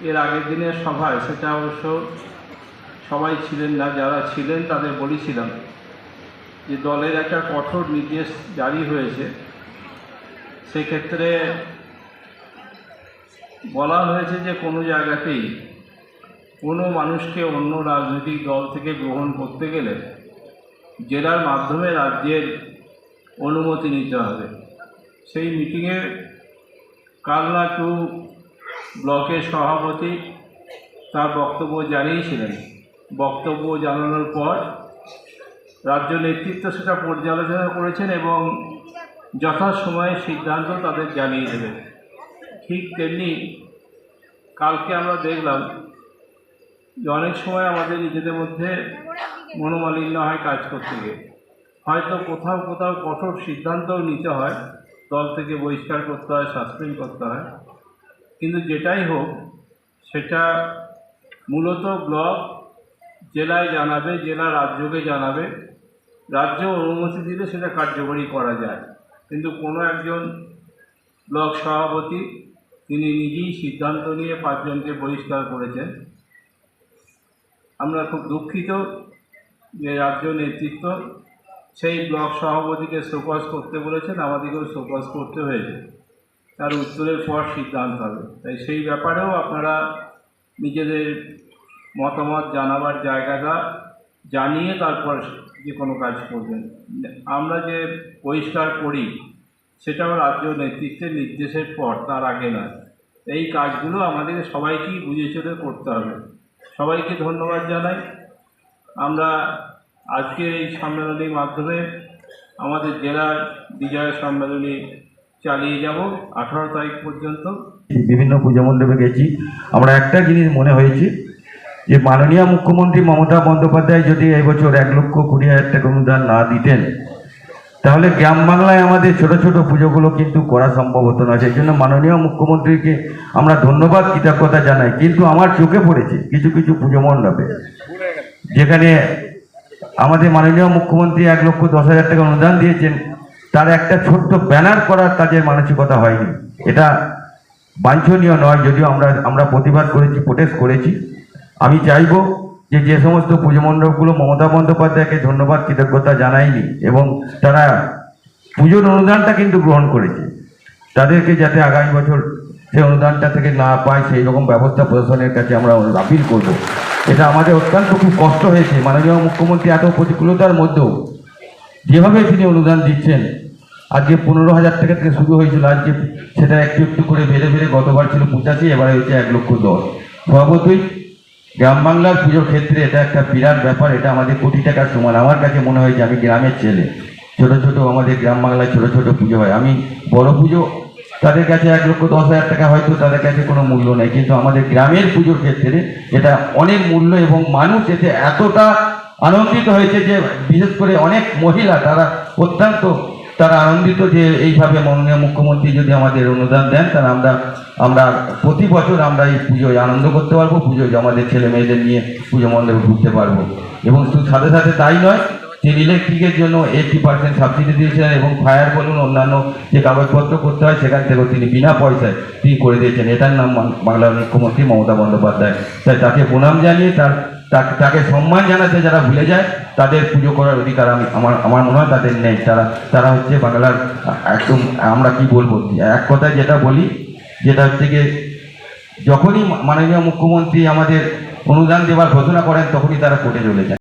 এর আগের দিনের সভায়, সেটা অবশ্য সবাই ছিলেন না, যারা ছিলেন তাদের বলেছিলাম যে দলের একটা কঠোর নির্দেশ জারি হয়েছে। সেক্ষেত্রে বলা হয়েছে যে কোনো জায়গাতেই কোনো মানুষকে অন্য রাজনৈতিক দল থেকে গ্রহণ করতে গেলে জেলার মাধ্যমে রাজ্যের অনুমতি নিতে হবে। সেই মিটিংয়ে কালনা 2 ব্লকের সভাপতি তার বক্তব্য জানিয়েছিলেন। বক্তব্য জানানোর পর রাজ্য নেতৃত্ব সেটা পর্যালোচনা করেছেন এবং যথাসময়ে সিদ্ধান্ত তাদের জানিয়ে দেবে। ঠিক তেমনি কালকে আমরা দেখলাম যে অনেক সময় আমাদের নিজেদের মধ্যে মনোমালিন্য হয় কাজ করতে গিয়ে, হয়তো কোথাও কোথাও কঠোর সিদ্ধান্তও নিতে হয়, দল থেকে বহিষ্কার করতে হয়, সাসপেন্ড করতে হয়। কিন্তু যেটাই হোক সেটা মূলত ব্লক জেলায় জানাবে, জেলা রাজ্যকে জানাবে, রাজ্য অনুমতি দিলে সেটা কার্যকরী করা যায়। কিন্তু কোনো একজন ব্লক সভাপতি তিনি নিজেই সিদ্ধান্ত নিয়ে 5 জনকে বহিষ্কার করেছেন। আমরা খুব দুঃখিত যে রাজ্য নেতৃত্ব সেই ব্লক সভাপতিকে শোকজ করতে বলেছেন, আমাদেরকেও শোকজ করতে হয়েছে। তার উত্তরের পর সিদ্ধান্ত হবে। তাই সেই ব্যাপারেও আপনারা নিজেদের মতামত জানাবার জায়গাটা জানিয়ে তারপর যে কোনো কাজ করবেন। আমরা যে বহিষ্কার করি সেটাও রাজ্য নেতৃত্বের নির্দেশের পর, তার আগে নয়। এই কাজগুলো আমাদের সবাইকেই বুঝে চলে করতে হবে। সবাইকে ধন্যবাদ জানাই। আমরা আজকের এই সম্মেলনের মাধ্যমে আমাদের জেলার বিজয় সম্মেলনী চালিয়ে যাব 18 তারিখ পর্যন্ত। বিভিন্ন পূজা মণ্ডপে গেছি, আমরা একটা জিনিস মনে হয়েছে যে মাননীয় মুখ্যমন্ত্রী মমতা বন্দ্যোপাধ্যায় যদি এবছর 1,20,000 টাকা অনুদান না দিতেন তাহলে গ্রাম বাংলায় আমাদের ছোট ছোট পুজোগুলো কিন্তু করা সম্ভব হতো না। সেই জন্য মাননীয় মুখ্যমন্ত্রীকে আমরা ধন্যবাদ কৃতজ্ঞতা জানাই। কিন্তু আমার চোখে পড়েছে কিছু কিছু পুজো মণ্ডপে যেখানে আমাদের মাননীয় মুখ্যমন্ত্রী 1,10,000 টাকা অনুদান দিয়েছেন, তার একটা ছোট্ট ব্যানার করার তাদের মানসিকতা হয়নি। এটা বাঞ্ছনীয় নয়। যদিও আমরা প্রতিবাদ করেছি, প্রোটেস্ট করেছি। আমি চাইব যে সমস্ত পুজো মণ্ডপগুলো মমতা বন্দ্যোপাধ্যায়কে ধন্যবাদ কৃতজ্ঞতা জানায়নি এবং তারা পুজোর অনুদানটা কিন্তু গ্রহণ করেছে, তাদেরকে যাতে আগামী বছর সেই অনুদানটা থেকে না পায় সেই রকম ব্যবস্থা প্রশাসনের কাছে আমরা আপিল করব। এটা আমাদের অত্যন্ত খুব কষ্ট হয়েছে। মাননীয় মুখ্যমন্ত্রী এত প্রতিকূলতার মধ্যেও যেভাবে তিনি অনুদান দিচ্ছেন, আজকে 15,000 টাকা থেকে শুরু হয়েছিল, আজকে সেটা একটু একটু করে বেড়ে বেড়ে গতবার ছিল 85, এবারে হয়েছে 1,10,000। স্বভাবতই গ্রাম বাংলার পুজোর ক্ষেত্রে এটা একটা বিরাট ব্যাপার। এটা আমাদের কোটি টাকার সমান। আমার কাছে মনে হয় যে আমি গ্রামের ছেলে, ছোট ছোট আমাদের গ্রাম বাংলায় ছোট ছোট পুজো হয়। আমি বড় পুজো তাদের কাছে 1,10,000 টাকা হয়তো তাদের কাছে কোনো মূল্য নেই, কিন্তু আমাদের গ্রামের পুজোর ক্ষেত্রে এটা অনেক মূল্য এবং মানুষ এতে এতটা আনন্দিত হয়েছে যে বিশেষ করে অনেক মহিলা তারা অত্যন্ত আনন্দিত যে এইভাবে মাননীয় মুখ্যমন্ত্রী যদি আমাদের অনুদান দেন তাহলে আমরা প্রতি বছর আমরা এই পুজোয় আনন্দ করতে পারবো, পুজোয় আমাদের ছেলে মেয়েদের নিয়ে পুজো মণ্ডপে ঘুরতে পারবো। এবং শুধু সাথে সাথে তাই নয়, তিনি ইলেকট্রিকের জন্য 80% সাবসিডি দিয়েছেন এবং ফায়ার বলুন অন্যান্য যে কাগজপত্র করতে হয় সেখান থেকেও তিনি বিনা পয়সায় তিনি করে দিয়েছেন। এটার নাম বাংলার মুখ্যমন্ত্রী মমতা বন্দ্যোপাধ্যায়। তাই তাকে প্রণাম জানিয়ে তাকে সম্মান জানাতে যারা ভুলে যায় তাদের পুজো করার অধিকার আমার মনে হয় তাদের নেই। তারা হচ্ছে বাংলার একদম, আমরা কি বলবো, এক কথায় যেটা বলি যেটা হচ্ছে গিয়ে যখনই মাননীয় মুখ্যমন্ত্রী আমাদের অনুদান দেওয়ার ঘোষণা করেন তখনই তারা কোর্টে চলে যায়।